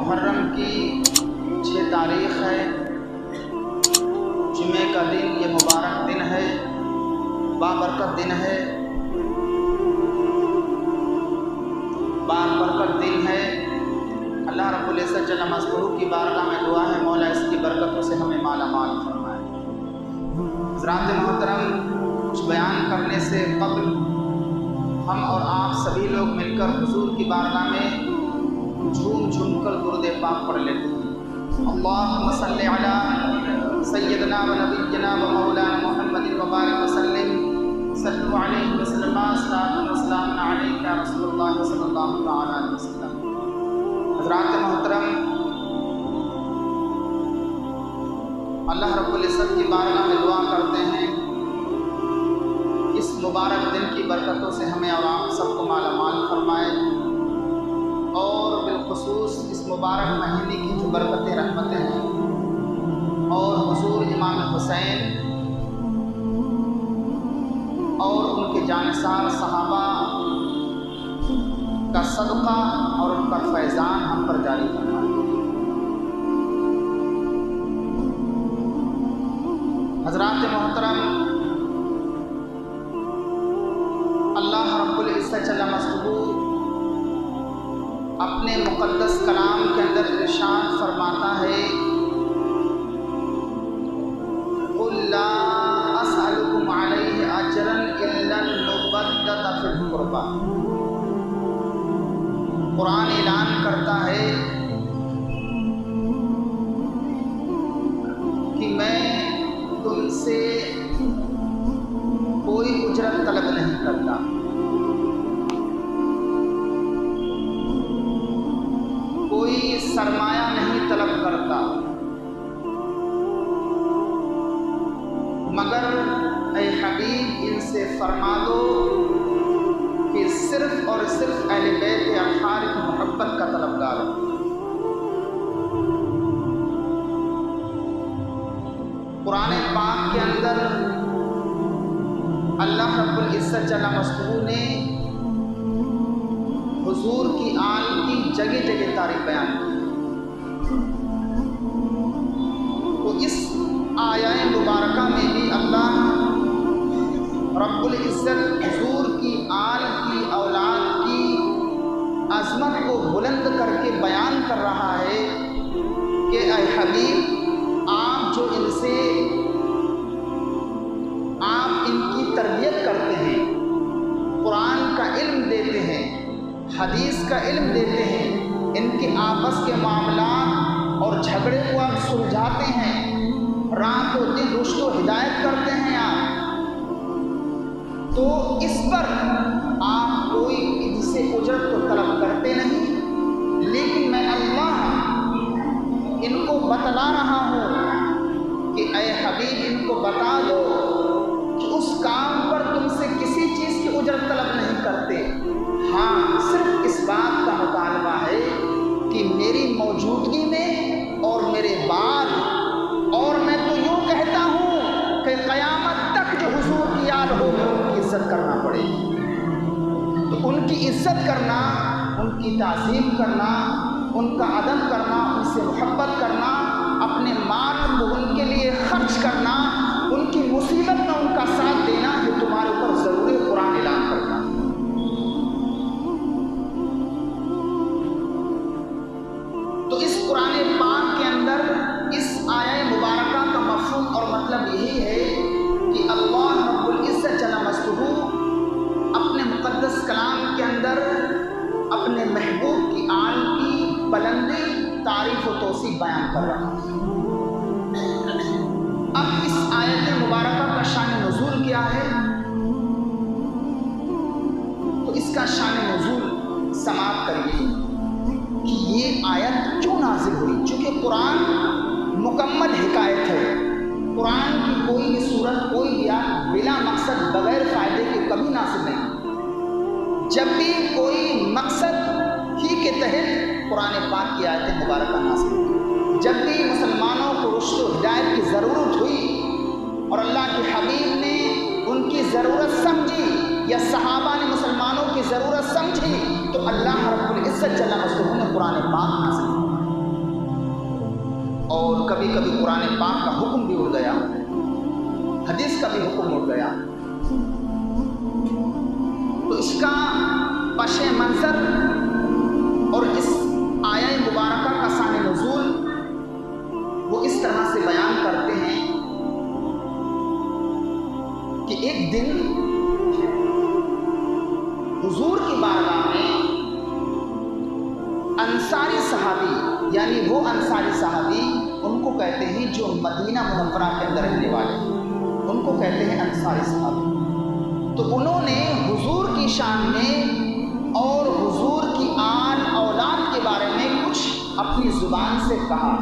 محرم کی 6 تاریخ ہے، جمعے کا دن، یہ مبارک دن ہے، بابرکت دن ہے، بابرکت دن ہے۔ اللہ رب العزت جل مذکورہ کی بارگاہ میں دعا ہے، مولا اس کی برکتوں سے ہمیں مالا مال فرمائے۔ حضرات محترم، کچھ بیان کرنے سے قبل ہم اور آپ سبھی لوگ مل کر حضور کی بارگاہ میں جھوم جھوم کر درود پاک پڑھ لیتے ہیں۔ اللہم صلی علی سیدنا و نبینا و مولانا محمد وبارک وسلم، صلو علیہ وسلم، صلاۃ و سلام علیک یا رسول اللہ صلی اللہ تعالی علیہ وسلم۔ حضرات محترم، اللہ رب العزت کی بارگاہ میں دعا کرتے ہیں اس مبارک دن کی برکتوں سے ہمیں اور آپ سب کو مالا مال فرمائے، اور بالخصوص اس مبارک مہینے کی جو برکتیں رحمتیں ہیں اور حضور امام حسین اور ان کے جانثار صحابہ کا صدقہ اور ان کا فیضان ہم پر جاری فرمائے۔ حضرات محترم، اللہ رب العزت جل مذکورہ اپنے مقدس کلام کے اندر ارشاد فرماتا ہے، قُلْ لَا أَسْأَلُكُمْ عَلَيْهِ أَجْرًا إِلَّا الْمَوَدَّةَ فِي الْقُرْبَى۔ قرآن اعلان کرتا ہے کہ میں تم سے کوئی اجرت طلب نہیں کرتا، کوئی سرمایہ نہیں طلب کرتا، مگر اے حبیب ان سے فرما دو کہ صرف اور صرف اہل بیت اطہار کی محبت کا طلبگار ہو۔ قرآن پاک کے اندر اللہ رب العزت جل مذکورہ نے حضور کی آل کی جگہ جگہ تعریف بیان کی، تو اس آیہ مبارکہ میں بھی اللہ رب العزت حضور کی آل کی اولاد کی عظمت کو بلند کر کے بیان کر رہا ہے کہ اے حبیب، آپ جو ان سے آپ ان کی تربیت کرتے ہیں، قرآن کا علم دیتے ہیں، حدیث کا علم دیتے ہیں، ان کے آپس کے معاملات اور جھگڑے کو آپ سلجھاتے ہیں، رات و دن رشد و ہدایت کرتے ہیں آپ، تو اس پر آپ کوئی ان سے اجرت تو طلب کرتے نہیں، لیکن میں اللہ ان کو بتلا رہا ہوں کہ اے حبیب ان کو بتا دو کہ اس کام پر تم سے کسی چیز کی اجرت طلب نہیں کرتے، ہاں صرف اس بات کا مطالبہ ہے کہ میری موجودگی میں اور میرے بعد، اور میں تو یوں کہتا ہوں کہ قیامت تک جو حضور کی یاد ہوگی ان کی عزت کرنا پڑے گی، تو ان کی عزت کرنا، ان کی تعظیم کرنا، ان کا ادب کرنا، ان سے محبت کرنا، اپنے مال کو ان کے لیے خرچ کرنا، ان کی مصیبت میں ان کا ساتھ دینا، یہ تمہارے اوپر ضروری قرآن اعلان کرتا ہے۔ تو اس قرآن پاک کے اندر اس آیہ مبارکہ کا مفہوم اور مطلب یہی ہے کہ اللہ رب العزت جل مذکورہ اپنے مقدس کلام کے اندر اپنے محبوب کی آل کی بلندی، تعریف و توصیف بیان کر رہا ہے۔ اب اس آیت مبارکہ کا شان نزول کیا ہے، تو اس کا شان نزول سماعت کریے کہ یہ آیت کیوں نازل ہوئی۔ چونکہ قرآن مکمل حکایت ہے، قرآن کی کوئی بھی صورت، کوئی بھی آیت بلا مقصد بغیر فائدے کے کبھی نازل نہیں، جب بھی کوئی مقصد ہی کے تحت قرآن پاک کی آیت مبارکہ نازل ہوئی، جب بھی مسلمانوں کو رشد و ہدایت کی ضرورت ہوئی اور اللہ کے حبیب نے ان کی ضرورت سمجھی یا صحابہ نے مسلمانوں کی ضرورت سمجھی، تو اللہ رب العزت جل مذکورہ نے قرآن پاک نازل کیا۔ اور کبھی کبھی قرآن پاک کا حکم بھی اڑ گیا، حدیث کا بھی حکم اڑ گیا۔ تو اس کا پس منظر اور اس آیہ مبارکہ کا شان نزول وہ اس طرح سے بیان کرتے ہیں کہ ایک دن حضور کی بارگاہ میں انصاری صحابی، یعنی وہ انصاری صحابی ان کو کہتے ہیں جو مدینہ منورہ کے اندر رہنے والے، ان کو کہتے ہیں انصاری صحابی۔ تو انہوں نے حضور کی شان میں اور حضور کی آل اولاد کے بارے میں کچھ اپنی زبان سے کہا۔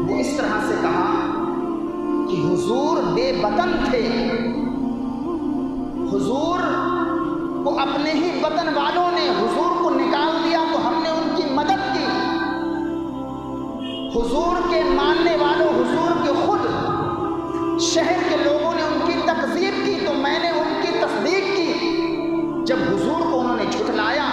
وہ اس طرح سے کہا کہ حضور بے وطن تھے، حضور کو اپنے ہی وطن والوں نے حضور کو نکال دیا تو ہم نے ان کی مدد کی، حضور کے ماننے والوں، حضور کے خود شہر کے لوگوں نے ان کی تکذیب کی تو میں نے ان کی تصدیق کی۔ جب حضور کو انہوں نے جھٹلایا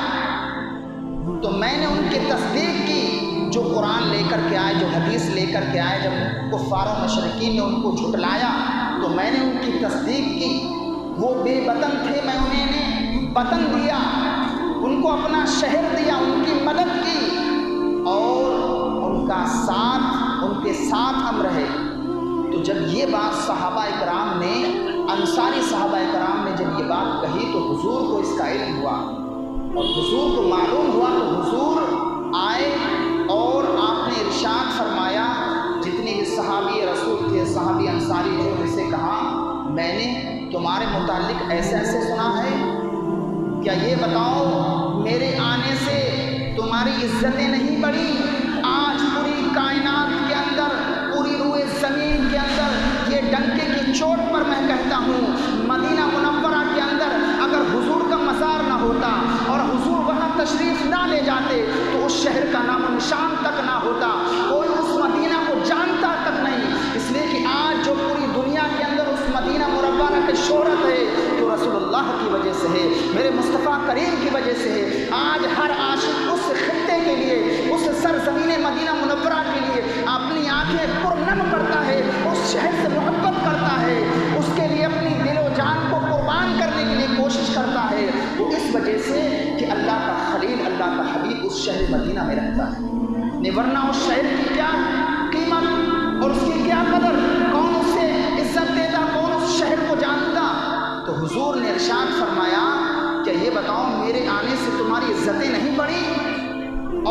تو میں نے ان کی تصدیق کی۔ جو قرآن لے کر کے آئے، جو حدیث لے کر کے آئے، جب کفار و مشرکین نے ان کو جھٹلایا تو میں نے ان کی تصدیق کی۔ وہ بے وطن تھے، میں انہیں نے وطن دیا، ان کو اپنا شہر دیا، ان کی مدد کی اور ان کا ساتھ، ان کے ساتھ ہم رہے۔ تو جب یہ بات صحابہ اکرام نے، انصاری صحابہ اکرام نے جب یہ بات کہی تو حضور کو اس کا علم ہوا اور حضور کو معلوم ہوا تو حضور آئے اور آپ نے ارشاد فرمایا، جتنے بھی صحابی رسول تھے، صحابی انصاری تھے، ان سے کہا میں نے تمہارے متعلق ایسے ایسے سنا ہے، کیا یہ بتاؤ میرے آنے سے تمہاری عزتیں نہیں بڑھی؟ آج پوری کائنات کے اندر، پوری روئے زمین کے اندر یہ ڈنکے کی چوٹ پر میں کہتا ہوں، مدینہ منورہ کے اندر اگر حضور کا مزار نہ ہوتا اور حضور وہاں تشریف نہ لے جاتے تو اس شہر کا نام و نشان تک نہ ہوتا، کوئی اس مدینہ کو جانتا تک نہیں۔ اس لیے کہ آج جو پوری دنیا کے اندر اس مدینہ منورہ کی شہرت ہے تو رسول اللہ کی وجہ سے ہے، میرے مصطفیٰ کریم کی وجہ سے ہے۔ آج ہر عاشق اس خطے کے لیے، اس سرزمین مدینہ منورہ کے لیے اپنی آنکھیں پرنم کرتا ہے، اس شہر سے محبت کرتا ہے، اس کے لیے اپنی دل و جان کو قربان کرنے کے لیے کوشش کرتا ہے۔ وہ اس وجہ سے کہ اللہ کا خلیل، اللہ کا حبیب اس شہر مدینہ میں رہتا ہے، ورنہ اس شہر کی کیا قیمت اور اس کی کیا قدر، کون اس سے عزت دیتا، کون اس شہر کو جانتا۔ تو حضور نے ارشاد فرمایا کہ یہ بتاؤ میرے آنے سے تمہاری عزتیں نہیں بڑھی؟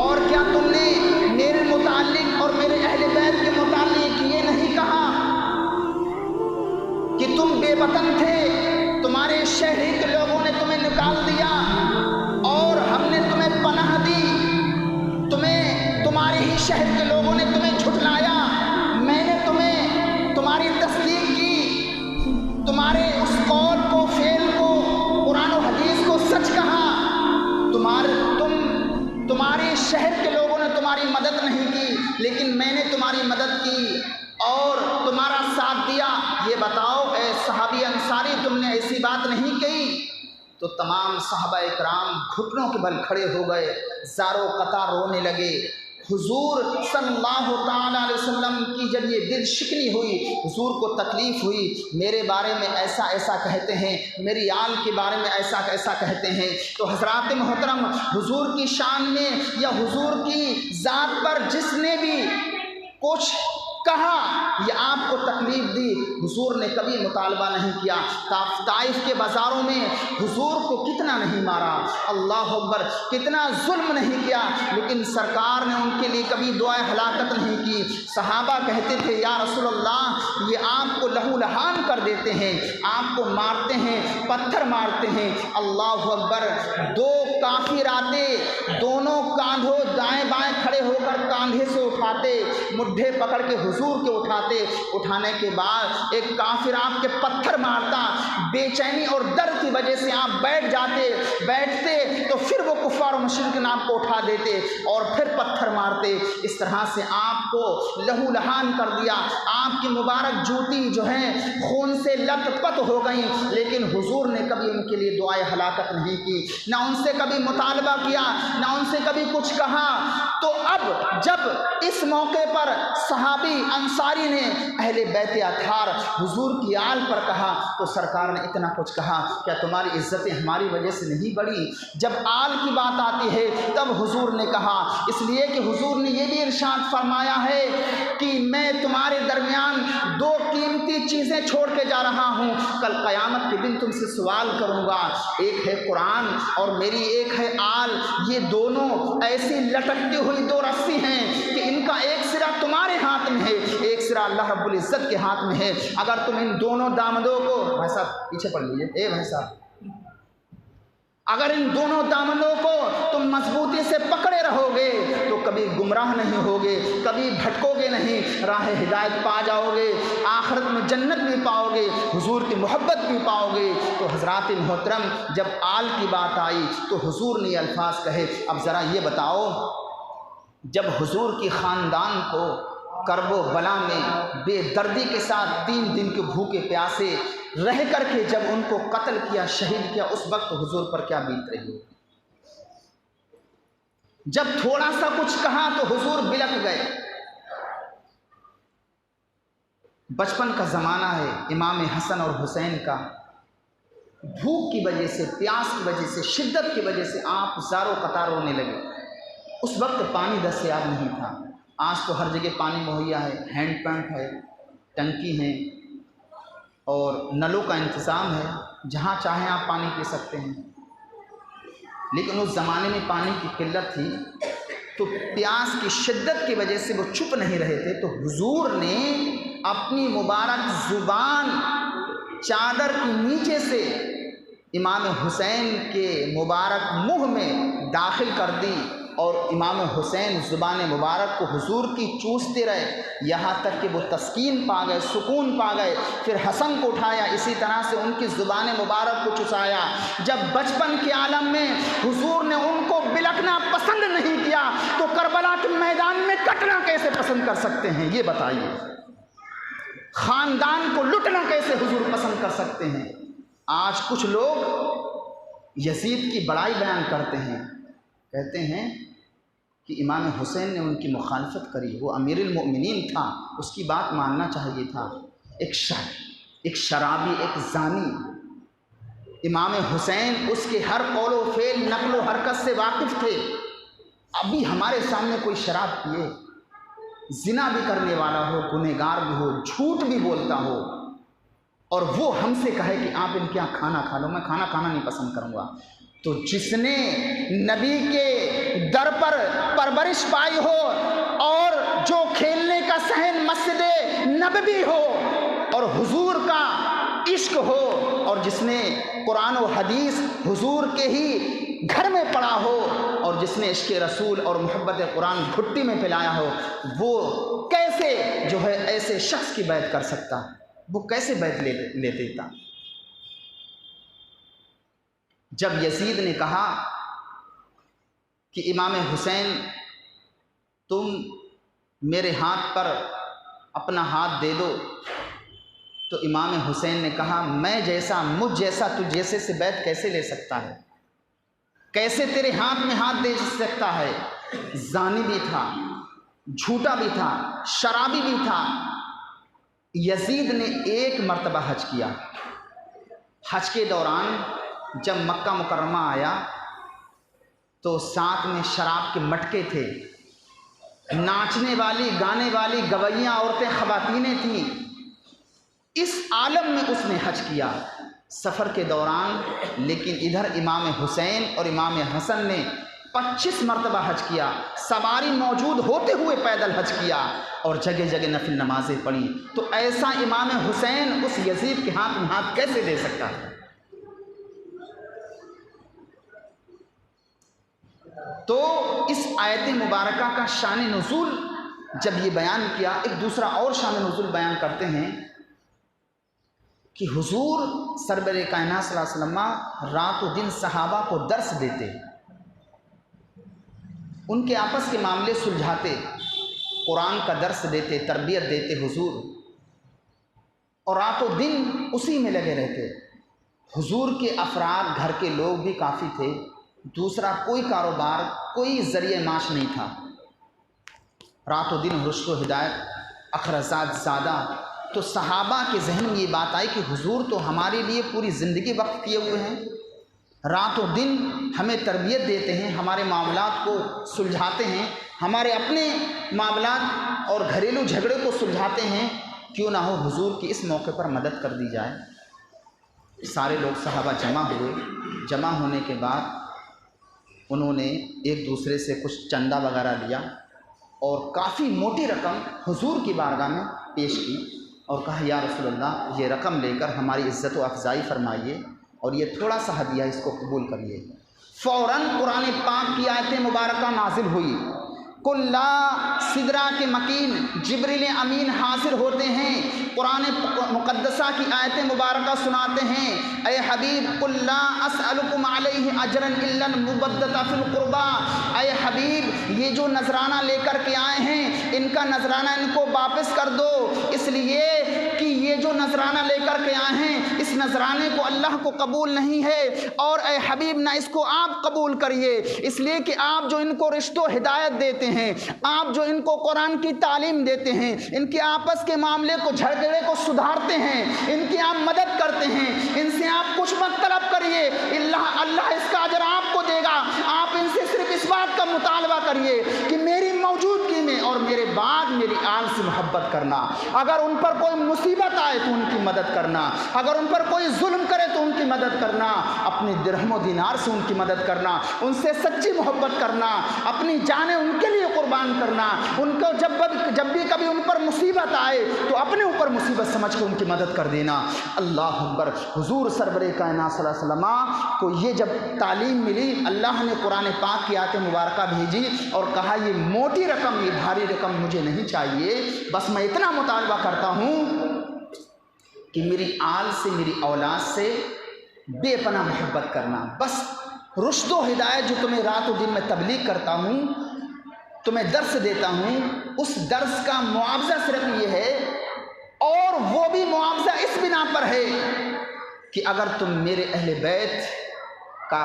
اور کیا تم نے میرے متعلق اور میرے اہل بیت کے متعلق یہ نہیں کہا کہ تم بے وطن تھے، تمہارے شہری کے لوگوں نے تمہیں نکال دیا اور ہم نے تمہیں پناہ دی، تمہارے ہی شہر کے لوگوں نے تمہیں جھٹلایا، میں نے تمہاری تصدیق کی، تمہارے اس قول کو، فعل کو، قرآن و حدیث کو سچ کہا، تمہارے شہر کے لوگوں نے تمہاری مدد نہیں کی لیکن میں نے تمہاری مدد کی اور تمہارا ساتھ دیا۔ یہ بتاؤ اے صحابی انصاری، تم نے ایسی بات نہیں کی؟ تو تمام صحابہ اکرام گھٹنوں کے بل کھڑے ہو گئے، زاروں قطار رونے لگے۔ حضور صلی اللہ تعالیٰ علیہ وسلم کی جب یہ دل شکنی ہوئی، حضور کو تکلیف ہوئی، میرے بارے میں ایسا ایسا کہتے ہیں، میری آل کے بارے میں ایسا ایسا کہتے ہیں، تو حضرات محترم حضور کی شان میں یا حضور کی ذات پر جس نے بھی کچھ کہا یا آپ کو تکلیف دی، حضور نے کبھی مطالبہ نہیں کیا۔ طائف کے بازاروں میں حضور کو کتنا نہیں مارا، اللہ اکبر، کتنا ظلم نہیں کیا، لیکن سرکار نے ان کے لیے کبھی دعائے ہلاکت نہیں کی۔ صحابہ کہتے تھے یا رسول اللہ یہ آپ کو لہو لہان کر دیتے ہیں، آپ کو مارتے ہیں، پتھر مارتے ہیں۔ اللہ اکبر، دو کافر آتے، دونوں کاندھوں دائیں بائیں کھڑے ہو کر کاندھے سے اٹھاتے، مڈھے پکڑ کے حضور کے اٹھانے کے بعد ایک کافر آپ کے پتھر مارتا، بے چینی اور درد کی وجہ سے آپ بیٹھتے تو پھر وہ کفار و مشرک جناب کو اٹھا دیتے اور پھر پتھر مارتے۔ اس طرح سے آپ کو لہو لہان کر دیا، آپ کی مبارک جوتی جو ہے خون سے لت پت ہو گئیں، لیکن حضور نے کبھی ان کے لیے دعائے ہلاکت نہیں کی، نہ ان سے کبھی مطالبہ کیا، نہ ان سے کبھی کچھ کہا۔ تو اب جب اس موقع پر صحابی انصاری نے اہل بیت اطہار حضور کی آل پر کہا تو سرکار نے اتنا کچھ کہا، کیا تمہاری عزتیں ہماری وجہ سے نہیں بڑھی؟ جب آل کی بات آتی ہے تب حضور نے کہا، اس لیے کہ حضور نے یہ بھی ارشاد فرمایا ہے کہ میں تمہارے درمیان دو قیمتی چیزیں چھوڑ کے جا رہا ہوں، کل قیامت کے دن تم سے سوال کروں گا، ایک ہے قرآن اور میری ایک ہے آل۔ یہ دونوں ایسی لٹکتی ہوئی دو رسی ہیں کہ ان کا ایک سرا تمہارے ہاتھ میں ہے، ایک سرا اللہ رب العزت کے ہاتھ میں ہے۔ اگر تم ان دونوں دامنوں کو، بھائی صاحب پیچھے پڑھ لیجیے، بھائی صاحب، اگر ان دونوں دامنوں کو تم مضبوطی سے پکڑے رہو گے تو کبھی گمراہ نہیں ہوگے، کبھی بھٹکو گے نہیں، راہ ہدایت پا جاؤ گے، آخرت میں جنت بھی پاؤ گے، حضور کی محبت بھی پاؤ گے۔ تو حضرات محترم، جب آل کی بات آئی تو حضور نے یہ الفاظ کہے۔ اب ذرا یہ بتاؤ، جب حضور کی خاندان کو کرب و بلا میں بے دردی کے ساتھ 3 دن کے بھوکے پیاسے رہ کر کے جب ان کو قتل کیا، شہید کیا، اس وقت حضور پر کیا بیت رہی؟ جب تھوڑا سا کچھ کہا تو حضور بلک گئے۔ بچپن کا زمانہ ہے امام حسن اور حسین کا، بھوک کی وجہ سے، پیاس کی وجہ سے، شدت کی وجہ سے آپ زاروں قطار رونے لگے۔ اس وقت پانی دستیاب نہیں تھا، آج تو ہر جگہ پانی مہیا ہے، ہینڈ پمپ ہے، ٹنکی ہیں اور نلوں کا انتظام ہے، جہاں چاہیں آپ پانی پی سکتے ہیں، لیکن اس زمانے میں پانی کی قلت تھی، تو پیاس کی شدت کی وجہ سے وہ چپ نہیں رہے تھے۔ تو حضور نے اپنی مبارک زبان چادر کے نیچے سے امام حسین کے مبارک منہ میں داخل کر دی اور امام حسین زبان مبارک کو حضور کی چوستے رہے، یہاں تک کہ وہ تسکین پا گئے، سکون پا گئے۔ پھر حسن کو اٹھایا، اسی طرح سے ان کی زبان مبارک کو چسایا۔ جب بچپن کے عالم میں حضور نے ان کو بلکنا پسند نہیں کیا تو کربلا کے میدان میں کٹنا کیسے پسند کر سکتے ہیں؟ یہ بتائیے، خاندان کو لٹنا کیسے حضور پسند کر سکتے ہیں؟ آج کچھ لوگ یزید کی بڑائی بیان کرتے ہیں، کہتے ہیں کہ امام حسین نے ان کی مخالفت کری، وہ امیر المؤمنین تھا، اس کی بات ماننا چاہیے تھا، ایک شرابی، ایک زانی امام حسین اس کے ہر قول و فعل، نقل و حرکت سے واقف تھے۔ ابھی ہمارے سامنے کوئی شراب پیے، زنا بھی کرنے والا ہو، گنہگار بھی ہو، جھوٹ بھی بولتا ہو، اور وہ ہم سے کہے کہ آپ ان کے یہاں کھانا کھا لو، میں کھانا کھانا نہیں پسند کروں گا، تو جس نے نبی کے در پر پرورش پائی ہو اور جو کھیلنے کا صحن مسجد نبوی ہو اور حضور کا عشق ہو، اور جس نے قرآن و حدیث حضور کے ہی گھر میں پڑھا ہو، اور جس نے عشق رسول اور محبت قرآن گھٹی میں پلایا ہو، وہ کیسے جو ہے ایسے شخص کی بیعت کر سکتا؟ وہ کیسے بیعت لے دیتا؟ جب یزید نے کہا کہ امام حسین تم میرے ہاتھ پر اپنا ہاتھ دے دو، تو امام حسین نے کہا میں جیسا، مجھ جیسا تجھ جیسے سے بیعت کیسے لے سکتا ہے؟ کیسے تیرے ہاتھ میں ہاتھ دے سکتا ہے؟ زانی بھی تھا، جھوٹا بھی تھا، شرابی بھی تھا۔ یزید نے 1 مرتبہ حج کیا۔ حج کے دوران جب مکہ مکرمہ آیا تو ساتھ میں شراب کے مٹکے تھے، ناچنے والی، گانے والی گویاں عورتیں، خواتینیں تھیں۔ اس عالم میں اس نے حج کیا سفر کے دوران، لیکن ادھر امام حسین اور امام حسن نے 25 مرتبہ حج کیا، سواری موجود ہوتے ہوئے پیدل حج کیا اور جگہ جگہ نفل نمازیں پڑھی۔ تو ایسا امام حسین اس یزید کے ہاتھ میں ہاتھ کیسے دے سکتا ہے؟ تو اس آیت مبارکہ کا شان نزول جب یہ بیان کیا، ایک دوسرا اور شان نزول بیان کرتے ہیں کہ حضور سرور کائنات صلی اللہ علیہ وسلم رات و دن صحابہ کو درس دیتے، ان کے آپس کے معاملے سلجھاتے، قرآن کا درس دیتے، تربیت دیتے حضور، اور رات و دن اسی میں لگے رہتے۔ حضور کے افراد، گھر کے لوگ بھی کافی تھے، دوسرا کوئی کاروبار، کوئی ذریعہ معاش نہیں تھا، رات و دن رشد و ہدایت، اخراجات زیادہ۔ تو صحابہ کے ذہن میں یہ بات آئی کہ حضور تو ہمارے لیے پوری زندگی وقف کیے ہوئے ہیں، رات و دن ہمیں تربیت دیتے ہیں، ہمارے معاملات کو سلجھاتے ہیں، ہمارے اپنے معاملات اور گھریلو جھگڑے کو سلجھاتے ہیں، کیوں نہ ہو حضور کی اس موقع پر مدد کر دی جائے۔ سارے لوگ صحابہ جمع ہوئے، جمع ہونے کے بعد انہوں نے ایک دوسرے سے کچھ چندہ وغیرہ لیا اور کافی موٹی رقم حضور کی بارگاہ میں پیش کی اور کہا یا رسول اللہ، یہ رقم لے کر ہماری عزت و افزائی فرمائیے اور یہ تھوڑا سا ہدیہ اس کو قبول کریے۔ فوراً قرآن پاک کی آیت مبارکہ نازل ہوئی، کلا سدرا کے مکین جبریل امین حاضر ہوتے ہیں، قرآن مقدسہ کی آیت مبارکہ سناتے ہیں، اے حبیب قل لا اسألکم علیہ اجرا الا المودۃ فی القربى، اے حبیب یہ جو نذرانہ لے کر کے آئے ہیں ان کا نذرانہ ان کو واپس کر دو، اس لیے کہ یہ جو نذرانہ لے کر کے آئے ہیں اس نذرانے کو اللہ کو قبول نہیں ہے، اور اے حبیب نہ اس کو آپ قبول کریے، اس لیے کہ آپ جو ان کو رشد و ہدایت دیتے ہیں، آپ جو ان کو قرآن کی تعلیم دیتے ہیں، ان کے آپس کے معاملے کو جھگڑے کو سدھارتے ہیں، ان کی آپ مدد کرتے ہیں، ان سے آپ کچھ مت طلب کریے، اللہ اس کا اجر آپ کو دے گا، آپ ان سے صرف اس بات کا مطالبہ کریے کہ میری موجودگی میں اور میرے بعد میری آل سے محبت کرنا، اگر ان پر کوئی مصیبت آئے تو ان کی مدد کرنا، اگر ان پر کوئی ظلم کرے تو ان کی مدد کرنا، اپنے درہم و دینار سے ان کی مدد کرنا، ان سے سچی محبت کرنا، اپنی جانیں ان کے لیے قربان کرنا، ان کو جب بھی کبھی ان پر مصیبت آئے تو اپنے اوپر مصیبت سمجھ کے ان کی مدد کر دینا۔ اللہ اکبر۔ حضور سرور کائنات صلی اللہ علیہ وسلم کو یہ جب تعلیم ملی، اللہ نے قرآن پاک کی آیت مبارکہ بھیجی اور کہا یہ موٹی رقم، یہ بھاری رقم مجھے نہیں چاہیے، بس میں اتنا مطالبہ کرتا ہوں کہ میری آل سے، میری اولاد سے بے پناہ محبت کرنا، بس رشد و ہدایت جو تمہیں رات و دن میں تبلیغ کرتا ہوں، تمہیں درس دیتا ہوں، اس درس کا معاوضہ صرف یہ ہے، اور وہ بھی معاوضہ اس بنا پر ہے کہ اگر تم میرے اہل بیت کا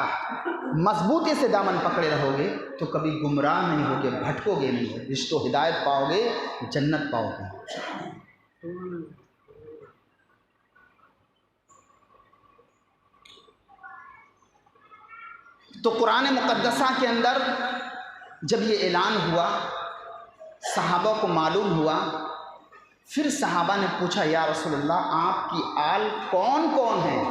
مضبوطی سے دامن پکڑے رہو گے تو کبھی گمراہ نہیں ہوگے، بھٹکو گے نہیں، رشد و ہدایت پاؤ گے، جنت پاؤ گے۔ تو قرآن مقدسہ کے اندر جب یہ اعلان ہوا، صحابہ کو معلوم ہوا، پھر صحابہ نے پوچھا یا رسول اللہ آپ کی آل کون کون ہیں؟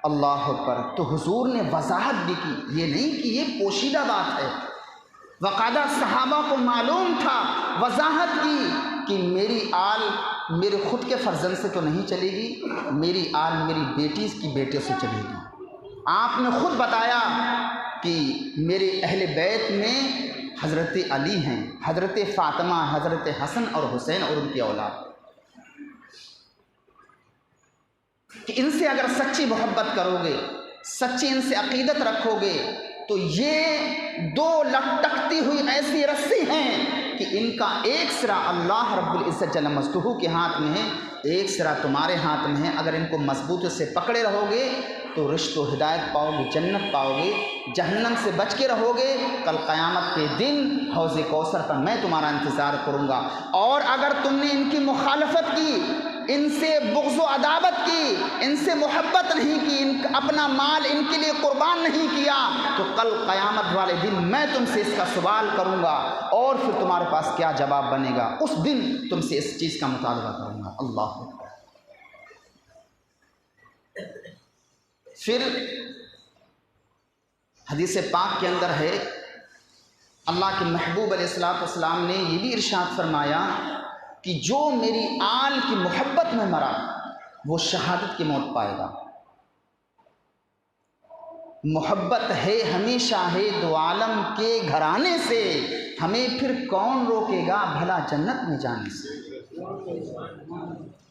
اللہ اکبر۔ تو حضور نے وضاحت بھی کی، یہ نہیں کہ یہ پوشیدہ بات ہے، باقاعدہ صحابہ کو معلوم تھا، وضاحت کی کہ میری آل میرے خود کے فرزند سے تو نہیں چلے گی، میری آل میری بیٹی کی بیٹے سے چلے گی۔ آپ نے خود بتایا کہ میرے اہل بیت میں حضرت علی ہیں، حضرت فاطمہ، حضرت حسن اور حسین اور ان کی اولاد، کہ ان سے اگر سچی محبت کرو گے، سچی ان سے عقیدت رکھو گے تو یہ دو لٹکتی ہوئی ایسی رسی ہیں کہ ان کا ایک سرا اللہ رب العزت جل مجدہ کے ہاتھ میں ہے، ایک سرا تمہارے ہاتھ میں ہے، اگر ان کو مضبوطی سے پکڑے رہو گے تو رشد و ہدایت پاؤ گے، جنت پاؤ گے، جہنم سے بچ کے رہو گے، کل قیامت کے دن حوض کوثر پر میں تمہارا انتظار کروں گا، اور اگر تم نے ان کی مخالفت کی، ان سے بغض و عداوت کی، ان سے محبت نہیں کی، اپنا مال ان کے لیے قربان نہیں کیا، تو کل قیامت والے دن میں تم سے اس کا سوال کروں گا، اور پھر تمہارے پاس کیا جواب بنے گا، اس دن تم سے اس چیز کا مطالبہ کروں گا۔ اللہ اکبر۔ پھر حدیث پاک کے اندر ہے، اللہ کے محبوب علیہ السلام نے یہ بھی ارشاد فرمایا کہ جو میری آل کی محبت میں مرا وہ شہادت کی موت پائے گا۔ محبت ہے ہمیشہ ہے دو عالم کے گھرانے سے، ہمیں پھر کون روکے گا بھلا جنت میں جانے سے۔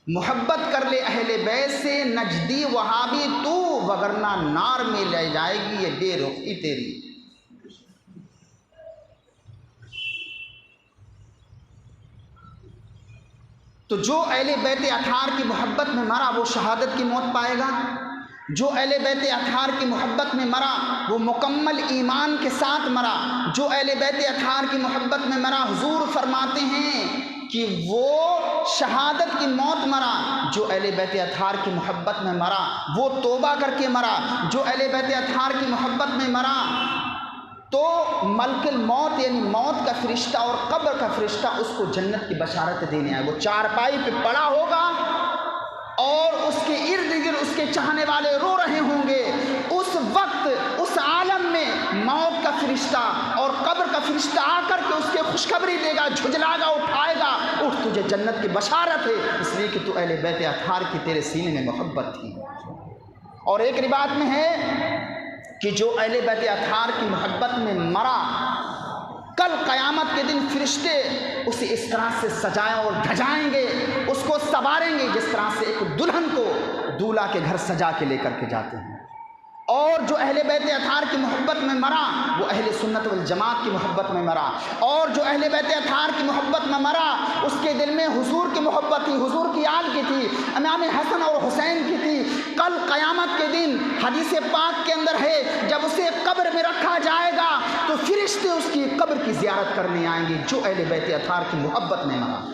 محبت کر لے اہل بیت سے، نجدی وہابی تو، وگرنہ نار میں لے جائے گی یہ بے رخی تیری۔ تو جو اہل بیت اطہار کی محبت میں مرا وہ شہادت کی موت پائے گا، جو اہل بیت اطہار کی محبت میں مرا وہ مکمل ایمان کے ساتھ مرا، جو اہل بیت اطہار کی محبت میں مرا حضور فرماتے ہیں کہ وہ شہادت کی موت مرا، جو اہل بیت اطہار کی محبت میں مرا وہ توبہ کر کے مرا، جو اہل بیت اطہار کی محبت میں مرا تو ملک الموت یعنی موت کا فرشتہ اور قبر کا فرشتہ اس کو جنت کی بشارت دینے آئے۔ وہ چارپائی پہ پڑا ہوگا اور اس کے ارد گرد اس کے چاہنے والے رو رہے ہوں گے، اس وقت اس عالم میں موت کا فرشتہ اور قبر کا فرشتہ آ کر کے اس کے خوشخبری دے گا، جھجلا گا، اٹھائے گا، اٹھ تجھے جنت کی بشارت ہے، اس لیے کہ تو اہل بیت اطہار کی تیرے سینے میں محبت تھی۔ اور ایک روایت میں ہے کہ جو اہل بیت اطہار کی محبت میں مرا کل قیامت کے دن فرشتے اسے اس طرح سے سجائیں اور دھجائیں گے، اس کو سواریں گے جس طرح سے ایک دلہن کو دولہا کے گھر سجا کے لے کر کے جاتے ہیں۔ اور جو اہل بیت اطہار کی محبت میں مرا وہ اہل سنت والجماعت کی محبت میں مرا، اور جو اہل بیت اطہار کی محبت میں مرا اس کے دل میں حضور کی محبت تھی، حضور کی یاد کی تھی، امام حسن اور حسین کی تھی۔ کل قیامت کے دن حدیث پاک کے اندر ہے جب اسے قبر میں رکھا جائے گا تو فرشتے اس کی قبر کی زیارت کرنے آئیں گے جو اہل بیت اطہار کی محبت میں مرا۔